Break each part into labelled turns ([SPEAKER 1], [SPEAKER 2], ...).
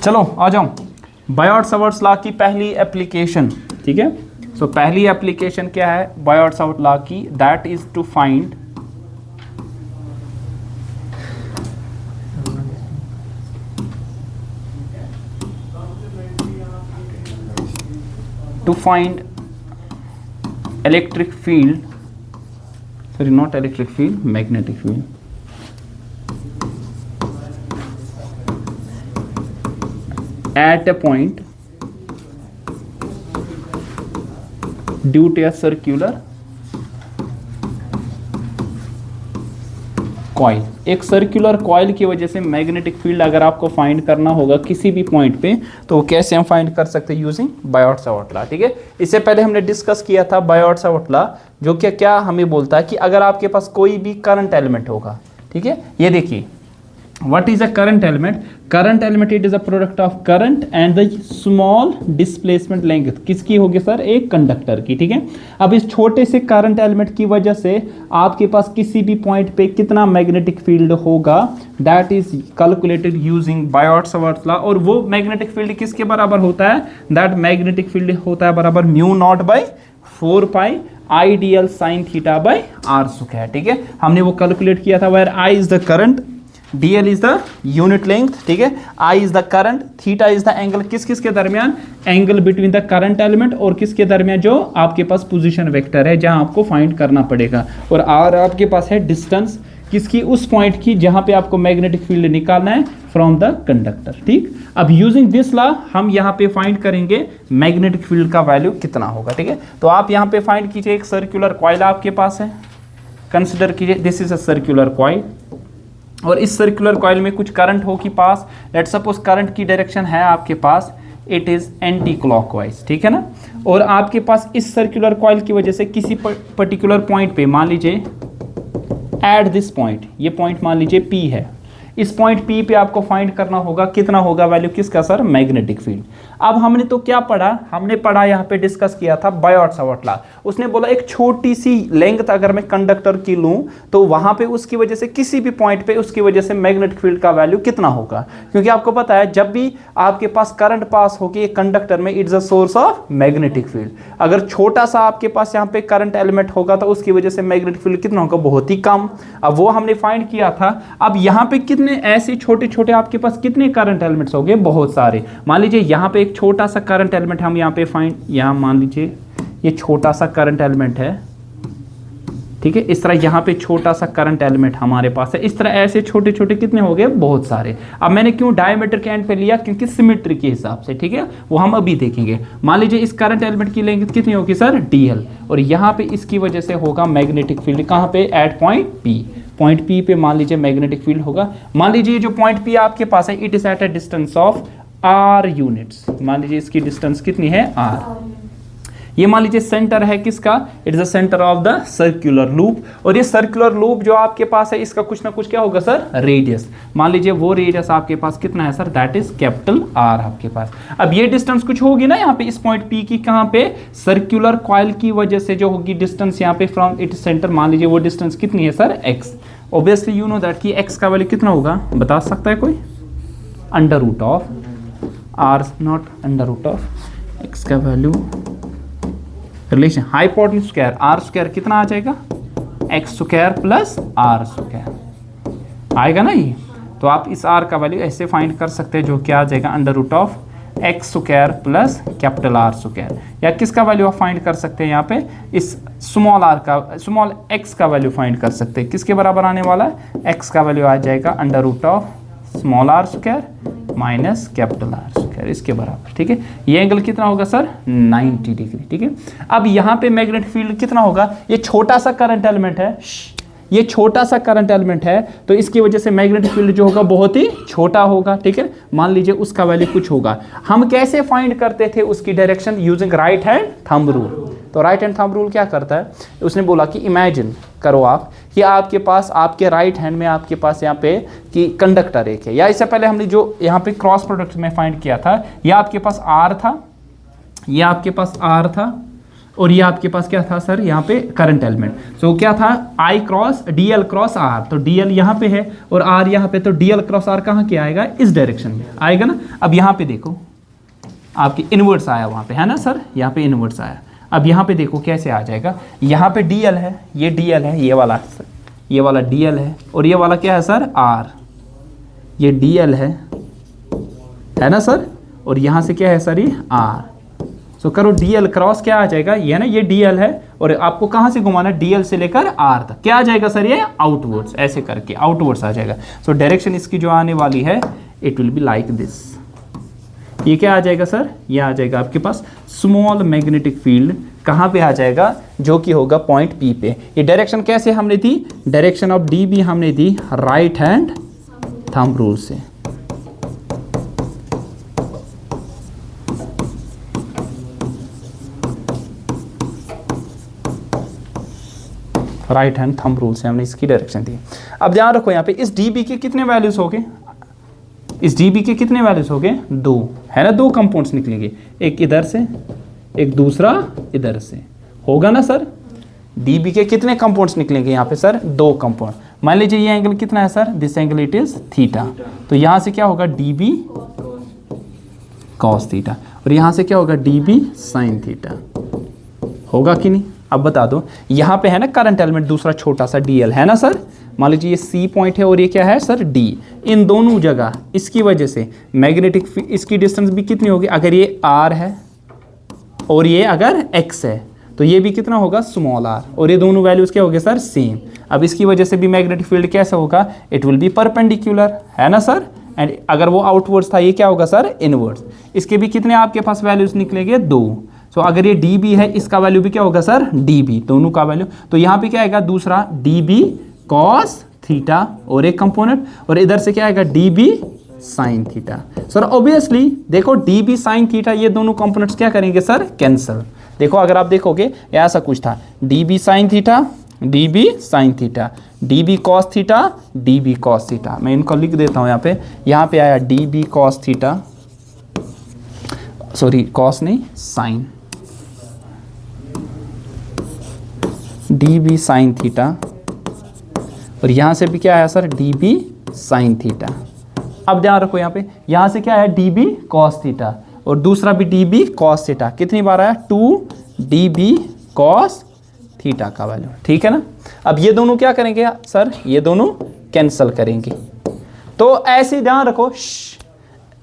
[SPEAKER 1] चलो आ जाओ, Biot-Savart's law की पहली एप्लीकेशन, ठीक है। सो पहली एप्लीकेशन क्या है बायोट-सावर्ट्स लॉ की, that is to find electric field, sorry not electric field, magnetic field, at a point due to a circular coil. एक सर्कुलर कॉइल की वजह से मैग्नेटिक फील्ड अगर आपको फाइंड करना होगा किसी भी पॉइंट पे, तो कैसे हम फाइंड कर सकते हैं यूजिंग बायोट-सावर्ट्स लॉ, ठीक है। इससे पहले हमने डिस्कस किया था बायोट-सावर्ट्स लॉ, जो क्या हमें बोलता है कि अगर आपके पास कोई भी करंट एलिमेंट होगा, ठीक है, ये देखिए what is a current element, current element it is a product of current and the small displacement length, किसकी होगी सर, एक कंडक्टर की, ठीक है। अब इस छोटे से करंट एलिमेंट की वजह से आपके पास किसी भी पॉइंट पे कितना मैग्नेटिक फील्ड होगा, that is calculated using Biot-Savart's law. और वो मैग्नेटिक फील्ड किसके बराबर होता है, दैट मैग्नेटिक फील्ड होता है बराबर mu naught by 4 pi I d l sine theta by r square, ठीक है। हमने वो कैलकुलेट किया था, where I is the current, dl is the unit length, ठीक है, I is the current, theta is the angle, किस के दरमियान, angle between the current element और किसके दरमियान, जो आपके पास पोजीशन वेक्टर है जहां आपको फाइंड करना पड़ेगा, और r आपके पास है डिस्टेंस किसकी, उस पॉइंट की जहां पे आपको मैग्नेटिक फील्ड निकालना है फ्रॉम द कंडक्टर, ठीक। अब यूजिंग दिस लॉ हम यहाँ पे फाइंड करेंगे मैग्नेटिक फील्ड का वैल्यू कितना होगा, ठीक है। तो आप यहाँ पे फाइंड कीजिए, एक सर्कुलर कॉइल आपके पास है, कंसिडर कीजिए this is a circular coil, और इस सर्कुलर कॉइल में कुछ करंट हो कि पास, लेट्स सपोज करंट की डायरेक्शन है आपके पास, इट इज एंटी क्लॉकवाइज, ठीक है ना। और आपके पास इस सर्कुलर कॉइल की वजह से किसी पर्टिकुलर पॉइंट पे, मान लीजिए एट दिस पॉइंट, ये पॉइंट मान लीजिए P है, इस पॉइंट P पे आपको फाइंड करना होगा कितना होगा वैल्यू किसका सर, मैग्नेटिक फील्ड। अब हमने तो क्या पढ़ा, हमने पढ़ा यहाँ पे डिस्कस किया था बायोट-सावर्ट्स लॉ। उसने बोला एक छोटी सी लेंथ अगर मैं कंडक्टर की लूँ तो वहाँ पे उसकी वजह से किसी भी पॉइंट पे उसकी वजह से मैग्नेटिक फील्ड का वैल्यू कितना होगा, क्योंकि आपको पता है जब भी आपके पास करंट पास होगी एक कंडक्टर में, it's a source of magnetic field. अगर छोटा सा आपके पास यहाँ पे करंट एलिमेंट होगा तो उसकी वजह से मैग्नेटिक फील्ड कितना होगा, बहुत ही कम। अब वो हमने फाइंड किया था। अब यहाँ पे कितने ऐसे छोटे छोटे आपके पास कितने करंट एलिमेंट्स हो गए, बहुत सारे। मान लीजिए यहाँ पे एक छोटा सा करंट एलिमेंट हम यहाँ पे फाइंड, यहाँ मान लीजिए ये छोटा सा करंट एलिमेंट है, ठीक है। इस तरह यहाँ पे छोटा सा करंट एलिमेंट हमारे पास है। इस तरह ऐसे छोटे छोटे कितने हो गए, बहुत सारे। अब मैंने क्यों डायमीटर के एंड पे लिया, क्योंकि सिमेट्री के हिसाब से, ठीक है, वो हम अभी देखेंगे। मान लीजिए इस करंट एलिमेंट की लेंथ कितनी होगी सर, dl, और यहाँ पे इसकी वजह से होगा मैग्नेटिक फील्ड कहाँ पे, at point P। Point P पे मान लीजिए मैग्नेटिक फील्ड होगा। मान लीजिए जो पॉइंट P आपके पास है, it is at a distance of r units. मान लीजिए इसकी डिस्टेंस कितनी है, r। ये मान लीजिए सेंटर है किसका, it is the centre of the circular loop. और ये सर्कुलर लूप जो आपके पास है इसका कुछ ना कुछ क्या होगा सर, रेडियस। मान लीजिए वो रेडियस आपके पास कितना है sir, that is capital R आपके पास। अब ये डिस्टेंस कुछ होगी ना यहाँ पे इस पॉइंट P की, कहाँ पे, सर्कुलर कॉइल की वजह से जो होगी डिस्टेंस यहाँ पे फ्रॉम इट सेंटर, मान लीजिए वो डिस्टेंस कितनी है sir, x। Obviously you know that कि x का वैल्यू कितना होगा, बता सकता है कोई, under root of r, not under root of x का value, relation hypotenuse square r square कितना आ जाएगा, x square plus r square आएगा ना ये। तो आप इस r का वैल्यू ऐसे फाइंड कर सकते हैं, जो क्या आ जाएगा, under root of x square plus capital R square. या किसका वैल्यू आप फाइंड कर सकते हैं यहाँ पे, इस स्मॉल r का, स्मॉल x का वैल्यू फाइंड कर सकते हैं। किसके बराबर आने वाला है, x का वैल्यू आ जाएगा under root of small r square minus capital R square, इसके बराबर, ठीक है। ये एंगल कितना होगा सर, 90 डिग्री, ठीक है। अब यहाँ पे मैग्नेटिक फील्ड कितना होगा, ये छोटा सा करंट एलिमेंट है, ये छोटा सा करंट एलिमेंट है, तो इसकी वजह से मैग्नेटिक फील्ड जो होगा बहुत ही छोटा होगा, ठीक है। मान लीजिए उसका वैल्यू कुछ होगा। हम कैसे फाइंड करते थे उसकी direction, using right hand thumb rule. तो राइट हैंड थंब रूल क्या करता है, उसने बोला कि इमेजिन करो आप कि आपके पास, आपके राइट हैंड में आपके पास यहाँ पे कि कंडक्टर एक है, या इससे पहले हमने जो यहाँ पे क्रॉस प्रोडक्ट में फाइंड किया था, यह आपके पास R था, यह आपके पास R था, और ये आपके पास क्या था सर, यहाँ पे करंट एलिमेंट। सो क्या था, I cross D L cross R, तो डी एल यहाँ पे है और आर यहाँ पे, तो डी एल क्रॉस आर कहाँ क्या आएगा, इस डायरेक्शन में आएगा ना। अब यहाँ पे देखो आपकी इनवर्स आया वहाँ पे, है ना सर, यहाँ पे इनवर्स आया। अब यहाँ पे देखो कैसे आ जाएगा, यहाँ पे डी एल है, ये डी एल है, ये वाला डी एल है, और ये वाला क्या है सर, आर, ये डी एल है ना सर, और यहाँ से क्या है सर, ये आर। सो करो डी एल क्रॉस क्या आ जाएगा, ये ना, ये डी एल है और आपको कहाँ से घुमाना, डी एल से लेकर आर तक, क्या आ जाएगा सर, ये आउटवर्ड्स, ऐसे करके आउटवर्ड्स आ जाएगा। सो डायरेक्शन इसकी जो आने वाली है, it will be like this. ये क्या आ जाएगा सर, ये आ जाएगा आपके पास स्मॉल मैग्नेटिक फील्ड, कहाँ पे आ जाएगा, जो कि होगा पॉइंट पी पे। ये डायरेक्शन कैसे हमने दी, डायरेक्शन ऑफ डी बी हमने दी राइट हैंड थंब रूल से। राइट हैंड थंब रूल से हमने इसकी डायरेक्शन दी। अब ध्यान रखो यहाँ पे इस डी बी के कितने वैल्यूज हो गए, इस डी बी के कितने वैल्यूज हो गए, 2 है ना, 2 कंपाउंड्स निकलेंगे, एक इधर से एक दूसरा इधर से, होगा ना सर। डी बी के कितने कंपाउंड्स निकलेंगे यहाँ पे सर, 2 कंपाउंड। मान लीजिए ये एंगल कितना है sir, this angle it is theta, तो यहाँ से क्या होगा डी बी कॉस थीटा, और यहाँ से क्या होगा डी बी साइन थीटा, होगा कि नहीं। अब बता दो, यहाँ पे है ना करंट एलिमेंट दूसरा छोटा सा डी एल है ना सर, मान लीजिए ये सी पॉइंट है और ये क्या है सर, डी। इन दोनों जगह इसकी वजह से मैग्नेटिक इसकी डिस्टेंस भी कितनी होगी, अगर ये आर है और ये अगर एक्स है तो ये भी कितना होगा, स्मॉल आर, और ये दोनों वैल्यूज क्या होंगे सर, सेम। अब इसकी वजह से भी मैग्नेटिक फील्ड कैसा होगा, इट विल बी परपेंडिकुलर, है ना सर, एंड अगर वो आउटवर्ड्स था, ये क्या होगा सर, इनवर्ड्स। इसके भी कितने आपके पास वैल्यूज निकलेंगे, 2। सो अगर ये डी बी है, इसका वैल्यू भी क्या होगा सर, डी बी, दोनों का वैल्यू, तो यहाँ पे क्या आएगा, दूसरा डी बी कॉस थीटा और एक कंपोनेंट, और इधर से क्या आएगा d B sine theta. Sir obviously देखो डी बी साइन थीटा, ये दोनों कंपोनेंट्स क्या करेंगे सर, कैंसिल। देखो अगर आप देखोगे ऐसा कुछ था, D B sine theta, D B sine theta, D B cos theta, D B cos theta. मैं इनको लिख देता हूँ यहाँ पे आया D B cos theta, sorry cos नहीं, sine, D B sine theta, और यहाँ से भी क्या आया sir, D B sine theta. अब ध्यान रखो यहाँ से क्या है, डी बी कॉस थीटा, और दूसरा भी डी बी कॉस थीटा, कितनी बार आया, 2 डी बी कॉस थीटा का वैल्यू, ठीक है ना। अब ये दोनों क्या करेंगे सर, ये दोनों कैंसिल करेंगे। तो ऐसे ध्यान रखो,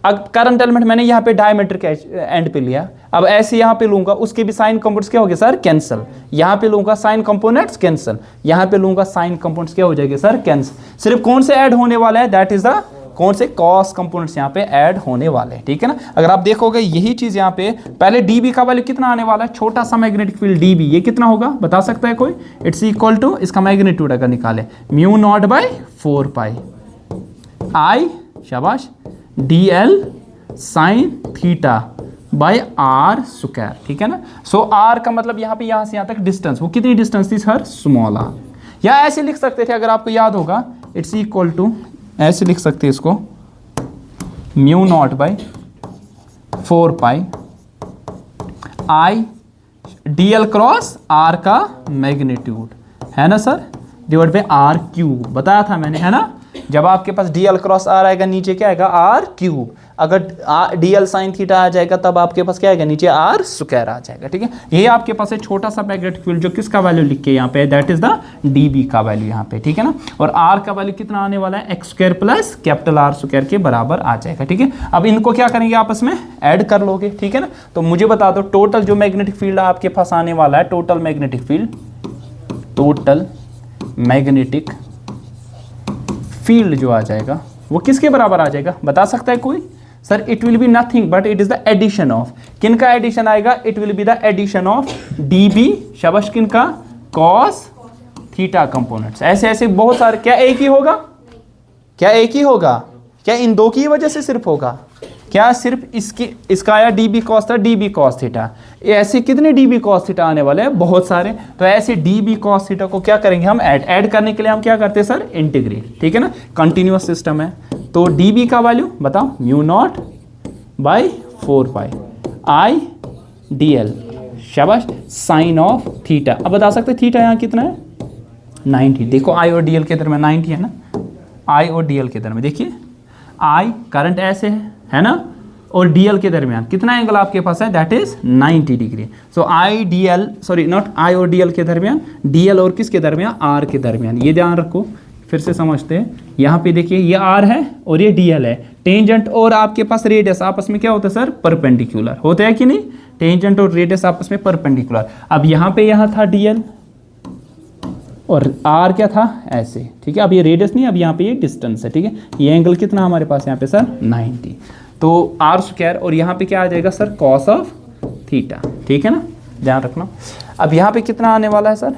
[SPEAKER 1] अब करंट एलिमेंट मैंने यहाँ पे डायमीटर एंड पे लिया, अब ऐसे यहाँ पे लूंगा, उसके भी साइन कंपोनेंट्स क्या हो गए सर, कैंसिल। यहाँ पे लूंगा साइन कंपोनेंट्स कैंसिल, यहाँ पे लूंगा साइन कंपोनेंट्स क्या हो जाएंगे सर, कैंसिल। सिर्फ कौन से ऐड होने वाला है, दैट इज द कौन से, कॉस कंपोनेंट्स यहाँ पे ऐड होने वाले हैं, ठीक है ना। अगर आप देखोगे यही चीज यहाँ पे, पहले डी बी का वैल्यू कितना आने वाला है, छोटा सा मैग्नेटिक फील्ड डी बी, ये कितना होगा बता सकता है कोई, इट्स इक्वल टू, इसका मैग्नीट्यूड अगर निकाले, mu naught by 4 pi I, शाबाश, d l sine theta by r square, ठीक है ना। सो आर का मतलब यहाँ पे यहाँ से यहाँ तक डिस्टेंस, वो कितनी डिस्टेंस थी सर, स्मॉल आर। या ऐसे लिख सकते थे अगर आपको याद होगा, इट्स इक्वल टू, ऐसे लिख सकते हैं इसको, mu naught by 4 pi I D L cross r का मैग्नीट्यूड, है ना sir, divide by r cube, बताया था मैंने, है ना। जब आपके पास डी एल क्रॉस आर आएगा, नीचे क्या आएगा, आर क्यूब। अगर डी एल साइन थीटा आ जाएगा, तब आपके पास क्या आएगा, नीचे आर स्क्वायर आ जाएगा, ठीक है। ये आपके पास है छोटा सा मैग्नेटिक फील्ड, जो किसका वैल्यू लिख के यहाँ पे, that is the d B का वैल्यू यहाँ पे, ठीक है ना। और आर का वैल्यू कितना आने वाला है, X square plus capital R square के बराबर आ जाएगा, ठीक है। अब इनको क्या करेंगे, आपस में ऐड कर लोगे, ठीक है ना। तो मुझे बता दो टोटल जो मैग्नेटिक फील्ड आपके पास आने वाला है, total magnetic field, total magnetic field जो आ जाएगा वो किसके बराबर आ जाएगा, बता सकता है कोई sir. It will be nothing but it is the addition of, किन का एडिशन आएगा, it will be the addition of D B, शबश किन का, कॉस थीटा कंपोनेंट्स। ऐसे ऐसे बहुत सारे, क्या एक ही होगा, क्या एक ही होगा, क्या इन दो की वजह से सिर्फ होगा, क्या सिर्फ इसका आया डी बी कॉस था, डी बी कॉस थीटा, ऐसे कितने डी बी कॉस थीटा आने वाले हैं, बहुत सारे। तो ऐसे डी बी कॉस थीटा को क्या करेंगे हम, ऐड करने के लिए हम क्या करते हैं सर, इंटीग्रेट, ठीक है ना, कंटिन्यूअस सिस्टम है। तो डी बी का वैल्यू बताओ, mu naught by 4 pi I D L, शाबाश, साइन ऑफ थीटा। अब बता सकते हैं थीटा यहाँ कितना है 90। देखो आई और डी एल के दरमियान 90 है ना, आई और डी एल के दरमियान देखिए, आई करंट ऐसे है ना, और डी एल के दरमियान कितना एंगल आपके पास है, that is 90 degree. So I D L, sorry not I और डी एल के दरमियान, डी एल और किसके दरमियान, आर के दरमियान। ये ध्यान रखो, फिर से समझते हैं। यहाँ पे देखिए ये आर है और ये डी एल है, टेंजेंट और आपके पास रेडियस आपस में क्या होता है सर, परपेंडिकुलर होता है कि नहीं, टेंजेंट और रेडियस आपस में परपेंडिकुलर। अब यहाँ पे यहाँ था डी एल और आर क्या था ऐसे, ठीक है। अब ये रेडियस नहीं, अब यहाँ पे ये डिस्टेंस है, ठीक है। ये एंगल कितना हमारे पास यहाँ पे सर 90, तो आर स्क्वायर और यहाँ पे क्या आ जाएगा सर, कॉस ऑफ थीटा, ठीक है ना, ध्यान रखना। अब यहाँ पे कितना आने वाला है सर,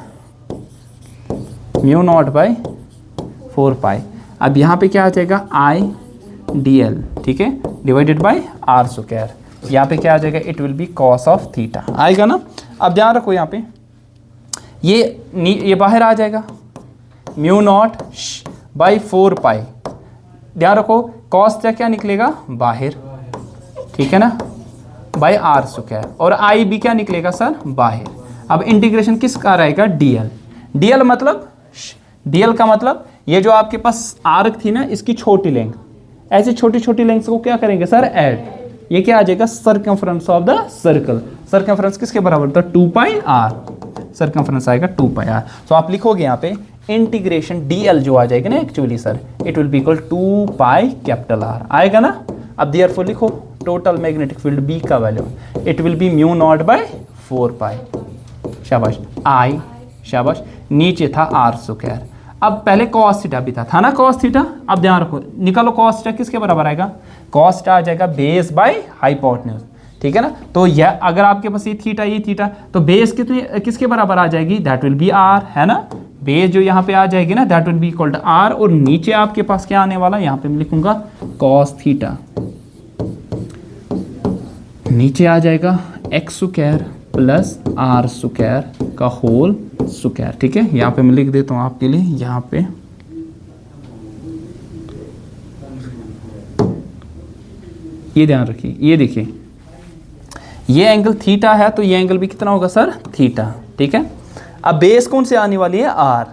[SPEAKER 1] म्यू नॉट बाई 4 पाई। अब यहाँ पे क्या आ जाएगा, आई डी एल, ठीक है, डिवाइडेड बाई आर स्क्वायर। यहाँ पे क्या आ जाएगा, it will B cos of theta आएगा ना। अब ध्यान रखो यहाँ पे ये बाहर आ जाएगा, म्यू नॉट बाई 4 पाई। ध्यान रखो कॉस क्या निकलेगा बाहर, ठीक है ना, बाई आर स्क्वायर, और आई भी क्या निकलेगा सर बाहर। अब इंटीग्रेशन किसका रहेगा, डीएल। डीएल मतलब, डीएल का मतलब ये जो आपके पास आर्क थी ना, इसकी छोटी लेंथ, ऐसी छोटी छोटी लेंथ को क्या करेंगे सर, ऐड। ये क्या आ जाएगा, circumference of the circle. Circumference किसके बराबर था, 2 पाई आर, सर्कमफ्रेंस आएगा 2 पाई आर। तो आप लिखोगे यहाँ पे इंटीग्रेशन डीएल जो आ जाएगा ना, actually sir it will be equal 2 pi capital R आएगा ना। अब देयरफॉर लिखो टोटल मैग्नेटिक फील्ड बी का value, it will B mu naught by 4 पाई, शाबाश, आई, शाबाश, नीचे था आर स्क्वायर। अब पहले कॉस थीटा भी था ना, कॉस थीटा। अब ध्यान रखो, निकालो कॉस थीटा किसके बराबर आएगा, कॉस थीटा आ जाएगा बेस बाई हाइपोटेन्यूज, ठीक है ना। तो यह अगर आपके पास ये थीटा तो बेस किसके बराबर आ जाएगी, दैट विल बी आर, है ना। बेस जो यहाँ पे आ जाएगी ना, that will be equal to r, और नीचे आपके पास क्या आने वाला, यहाँ पे मैं लिखूंगा कॉस थीटा, नीचे आ जाएगा x square plus are square का होल स्क्वायर, ठीक है। यहाँ पे मैं लिख देता हूँ आपके लिए, यहाँ पे ये ध्यान रखिए, ये देखिए ये एंगल थीटा है, तो ये एंगल भी कितना होगा सर, थीटा, ठीक है। अब बेस कौन से आने वाली है, आर,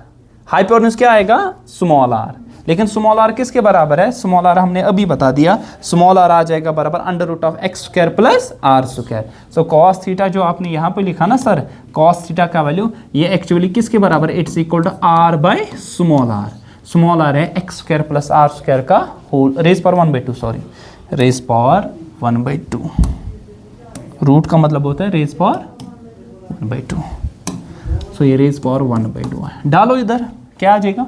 [SPEAKER 1] हाइपोटेन्यूज क्या आएगा, स्मॉल आर। लेकिन स्मॉल आर किसके बराबर है, स्मॉल आर हमने अभी बता दिया, स्मॉल आर आ जाएगा बराबर under root of x square plus are square. So cos theta जो आपने यहाँ पे लिखा ना सर, कॉस थीटा का वैल्यू ये एक्चुअली किसके बराबर है, it's equal to R by small R. Small R है X square plus are square का whole, raise power 1/2, sorry raise power 1/2, root का मतलब होता है रेज पावर 1/2। सो ये रेज पावर 1/2 है। डालो इधर क्या आ जाएगा,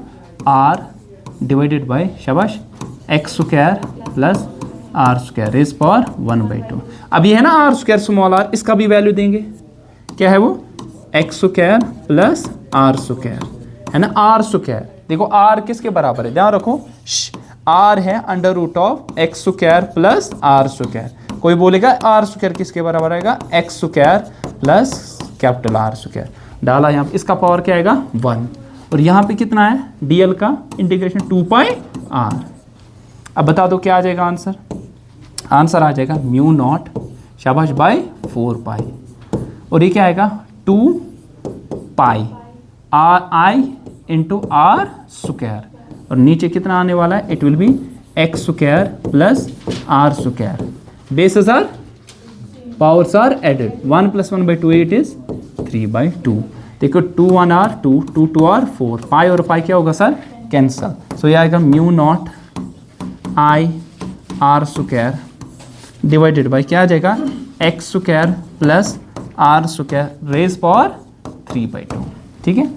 [SPEAKER 1] आर डिवाइडेड बाय, शाबाश, x square plus are square raise power 1/2। अब ये है ना आर स्क्वायर स्मॉल आर, इसका भी वैल्यू देंगे, क्या है वो, x square plus are square, है ना। आर स्क्वायर देखो आर किसके बराबर है, ध्यान रखो, आर है under root of x square plus are square. कोई बोलेगा आर स्क्वायर किसके बराबर आएगा, x square plus capital R square. डाला यहाँ पे, इसका पावर क्या आएगा 1, और यहाँ पे कितना है, डीएल का इंटीग्रेशन 2 पाई आर। अब बता दो क्या आ जाएगा आंसर, आंसर आ जाएगा म्यू नॉट, शाबाश, बाय 4 पाई, और ये क्या आएगा 2 pi R I into R square, और नीचे कितना आने वाला है, it will be X square plus are square. Bases are, powers are added, 1 + 1/2 it is 3/2। देखो 2 1 आर 2, 2 2 आर 4, पाई और पाई क्या होगा सर, कैंसल। सो ये आएगा mu naught I r square divided by क्या आ जाएगा, x square plus are square raise power 3/2, ठीक है।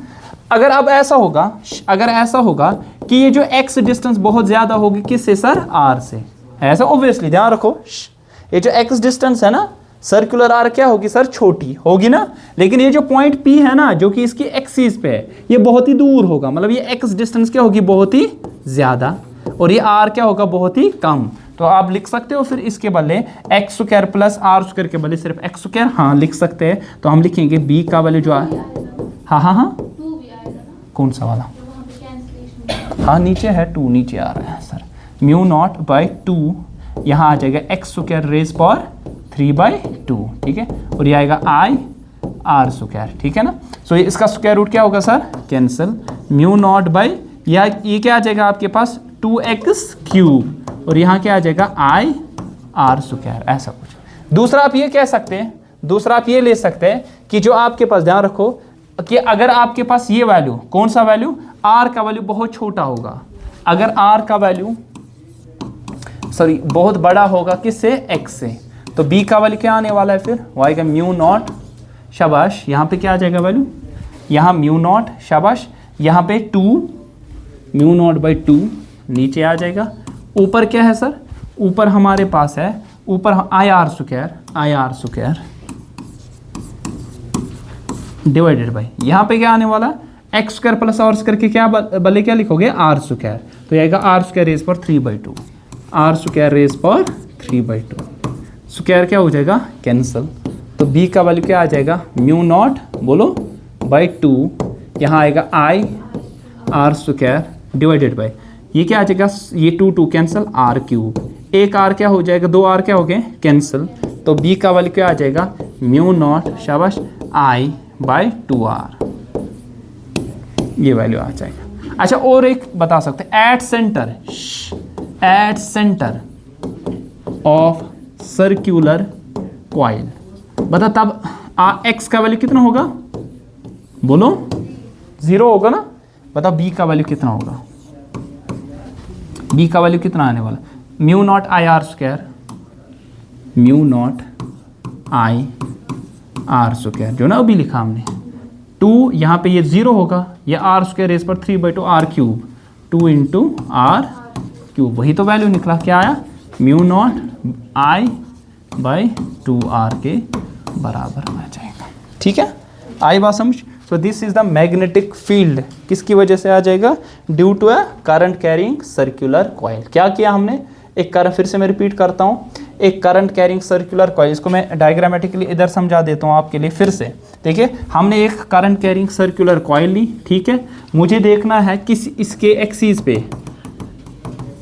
[SPEAKER 1] अगर अब ऐसा होगा, अगर ऐसा होगा कि ये जो x डिस्टेंस बहुत ज़्यादा होगी किससे सर, r से, ऐसा ऑब्वियसली ध्यान रखो, ये जो x डिस्टेंस है ना, सर्कुलर आर क्या होगी सर, छोटी होगी ना। लेकिन ये जो पॉइंट P है ना, जो कि इसकी एक्सिस पे है, ये बहुत ही दूर होगा, मतलब ये x डिस्टेंस क्या होगी, बहुत ही ज़्यादा, और ये r क्या होगा, बहुत ही कम। तो आप लिख सकते हो फिर इसके बदले x square plus are square के बदले सिर्फ एक्स स्क्वायर, हाँ लिख सकते हैं। तो हम लिखेंगे b का वैल्यू जो है, हाँ कौन सा वाला, हाँ नीचे है 2, नीचे आ रहा है सर, म्यू नॉट बाई 2, यहाँ आ जाएगा एक्स स्क्वायर रेज पावर 3/2, ठीक है। और ये आएगा आई आर स्क्वायर, ठीक है ना। सो इसका स्क्वायर रूट क्या होगा sir, cancel mu naught by, या ये क्या आ जाएगा आपके पास 2x³ और यहाँ क्या आ जाएगा आई आर स्क्वायर, ऐसा कुछ। दूसरा आप ये कह सकते हैं, दूसरा आप ये ले सकते हैं कि जो आपके पास, ध्यान रखो कि अगर आपके पास ये वैल्यू, कौन सा वैल्यू, आर का वैल्यू बहुत छोटा होगा, अगर आर का वैल्यू बहुत बड़ा होगा किससे, x से, तो b का वैल्यू क्या आने वाला है फिर, वो आएगा म्यू नॉट, शाबाश, यहाँ पे क्या आ जाएगा वैल्यू, यहाँ म्यू नॉट, शाबाश, यहाँ पे 2 म्यू नॉट बाई 2 नीचे आ जाएगा। ऊपर क्या है सर, ऊपर हमारे पास है, ऊपर I r square divided by, यहाँ पे क्या आने वाला, x square plus are square के क्या भले क्या लिखोगे, आर स्क्वायर, तो ये आएगा आर स्क्वायर रेज पर 3/2, आर स्क्वायर रेज पर 3/2, स्क्वायर क्या हो जाएगा, कैंसिल, तो b का वैल्यू क्या आ जाएगा, म्यू नॉट बोलो बाई 2, यहाँ आएगा आई आर स्क्वायर डिवाइडेड बाई, ये क्या आ जाएगा, ये 2 कैंसिल, r³, एक r क्या हो जाएगा, 2 r क्या हो गए कैंसिल, तो b का वैल्यू क्या आ जाएगा, म्यू नॉट, शाबाश, i बाई 2r, ये वैल्यू आ जाएगा। अच्छा और एक बता सकते हैं, at centre of circular coil, बता तब x का वैल्यू कितना होगा, बोलो 0 होगा ना, बता b का वैल्यू कितना होगा, b का वैल्यू कितना आने वाला, mu naught I r square, mu naught I r square, जो ना अभी लिखा हमने, 2 यहाँ पे ये 0 होगा, ये आर स्क्वायर रेज पर 3/2 r³, 2 इंटू r³, वही तो वैल्यू निकला, क्या आया, mu naught I by 2r के बराबर आ जाएगा, ठीक है, आई बात समझ। So this is the magnetic field, किसकी वजह से आ जाएगा, due to a current carrying circular coil. क्या किया हमने, एक करंट, फिर से मैं रिपीट करता हूँ, एक करंट कैरिंग सर्कुलर कॉइल, इसको मैं डायग्रामेटिकली इधर समझा देता हूँ आपके लिए फिर से। देखिए हमने एक करंट कैरिंग सर्कुलर कॉइल ली, ठीक है, मुझे देखना है किस इसके एक्सिस पे,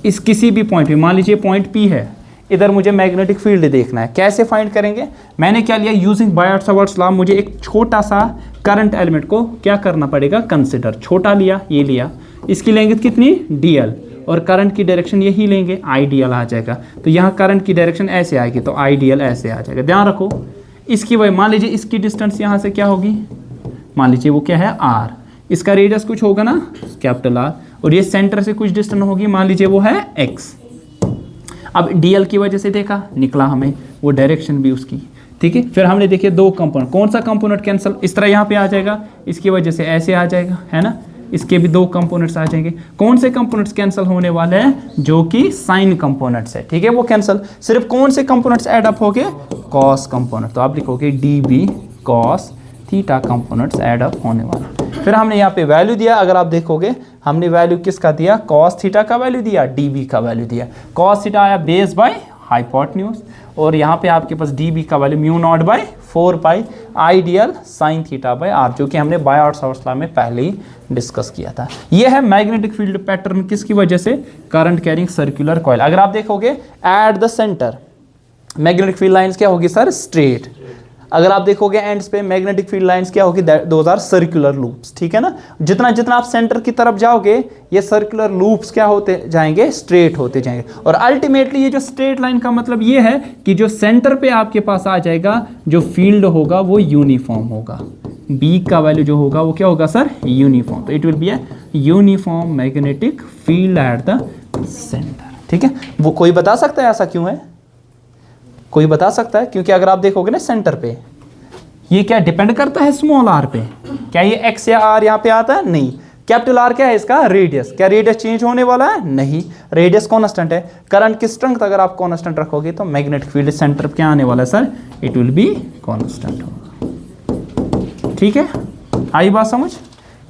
[SPEAKER 1] इस किसी भी पॉइंट पे, मान लीजिए पॉइंट P है, इधर मुझे मैग्नेटिक फील्ड देखना है, कैसे फाइंड करेंगे, मैंने क्या लिया, यूजिंग बायट-सावर्ट्स लॉ, मुझे एक छोटा सा करंट एलिमेंट को क्या करना पड़ेगा, कंसिडर, छोटा लिया, ये लिया, इसकी लेंथ कितनी dl, और करंट की डायरेक्शन यही लेंगे, आइडियल आ जाएगा, तो यहाँ करंट की डायरेक्शन ऐसे आएगी, तो आइडियल ऐसे आ जाएगा। ध्यान रखो इसकी वजह, मान लीजिए इसकी डिस्टेंस यहाँ से क्या होगी, मान लीजिए वो क्या है r, इसका रेडियस कुछ होगा ना कैपिटल R, और ये सेंटर से कुछ डिस्टेंस होगी, मान लीजिए वो है x। अब dl की वजह से देखा निकला हमें वो डायरेक्शन भी उसकी, ठीक है। फिर हमने देखिए 2 कंपोनेंट, कौन सा कंपोनेंट कैंसिल, इस तरह यहाँ पे आ जाएगा, इसकी वजह से ऐसे आ जाएगा, है ना, इसके भी 2 कंपोनेंट्स आ जाएंगे। कौन से कंपोनेंट्स कैंसिल होने वाले हैं, जो कि साइन कंपोनेंट्स है, ठीक है, वो कैंसिल। सिर्फ कौन से कंपोनेंट्स ऐड अप हो गए, कॉस कंपोनेंट, तो आप लिखोगे dB cos theta components add up होने वाला। फिर हमने यहाँ पे वैल्यू दिया, अगर आप देखोगे हमने वैल्यू किसका दिया, कॉस थीटा का वैल्यू दिया, dB का वैल्यू दिया, कॉस थीटा आया बेस बाय हाइपोटेन्यूज, और यहाँ पे आपके पास dB का value mu naught by 4 pi I d l sine theta by r, जो कि हमने बायट-सावर्ट्स लॉ में पहले ही डिस्कस किया था। ये है मैग्नेटिक फील्ड पैटर्न, किसकी वजह से, करंट कैरिंग सर्कुलर कॉइल। अगर आप देखोगे at the centre magnetic field lines क्या होगी सर, स्ट्रेट, अगर आप देखोगे एंड्स पे मैग्नेटिक फील्ड लाइंस क्या होगी, दोज आर सर्कुलर लूप्स, ठीक है ना। जितना जितना आप सेंटर की तरफ जाओगे ये सर्कुलर लूप्स क्या होते जाएंगे, स्ट्रेट होते जाएंगे, और अल्टीमेटली ये जो स्ट्रेट लाइन का मतलब ये है कि जो सेंटर पे आपके पास आ जाएगा, जो फील्ड होगा वो यूनिफॉर्म होगा, बी का वैल्यू जो होगा वो क्या होगा सर, यूनिफॉर्म, तो it will be a uniform magnetic field at the centre, ठीक है। वो कोई बता सकता है ऐसा क्यों है, कोई बता सकता है, क्योंकि अगर आप देखोगे ना सेंटर पे, ये क्या डिपेंड करता है स्मॉल r पे, क्या ये x या r यहाँ पे आता है, नहीं, कैपिटल R क्या है इसका, रेडियस, क्या रेडियस चेंज होने वाला है, नहीं, रेडियस कांस्टेंट है। करंट की स्ट्रेंथ अगर आप कांस्टेंट रखोगे तो मैग्नेटिक फील्ड सेंटर क्या आने वाला है sir, it will be constant होगा, ठीक है। आई बात समझ,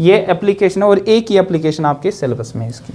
[SPEAKER 1] ये एप्लीकेशन है, और एक ही एप्लीकेशन आपके सिलेबस में है इसकी।